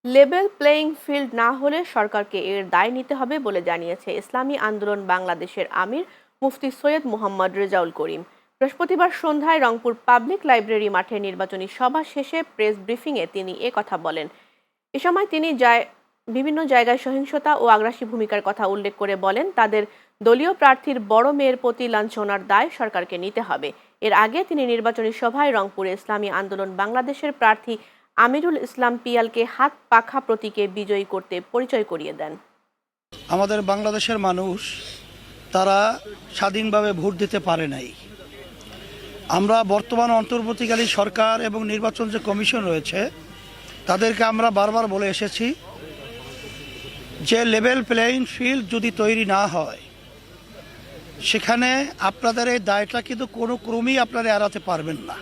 Level playing field না হলে সরকারকে এর দায় নিতে হবে বলে জানিয়েছে ইসলামী আন্দোলন বাংলাদেশের আমির মুফতি সৈয়দ মোহাম্মদ রেজাউল করিম। বৃহস্পতিবার সন্ধ্যায় রংপুর পাবলিক লাইব্রেরি মাঠে নির্বাচনী সভা শেষে প্রেস ব্রিফিংয়ে তিনি কথা বলেন। এ সময় তিনি বিভিন্ন জায়গায় সহিংসতা ও আগ্রাসী ভূমিকার কথা উল্লেখ করে বলেন, তাদের দলীয় প্রার্থীর বড় মেয়ের প্রতি লাঞ্ছনার দায় সরকারকে নিতে হবে। এর আগে তিনি নির্বাচনী সভায় রংপুরে ইসলামী আন্দোলন বাংলাদেশের প্রার্থী আমিরুল ইসলাম পিয়ালকে হাত পাখা প্রতীকে বিজয়ী করতে পরিচয় করিয়ে দেন। আমাদের বাংলাদেশের মানুষ তারা স্বাধীনভাবে ভোট দিতে পারে নাই। আমরা বর্তমান অন্তর্বর্তীকালীন সরকার এবং নির্বাচন যে কমিশন রয়েছে তাদেরকে আমরা বারবার বলে এসেছি যে লেভেল প্লেইং ফিল্ড যদি তৈরি না হয় সেখানে আপনাদের এই দায়টা কিন্তু কোনো ক্রমেই আপনারা এড়াতে পারবেন না।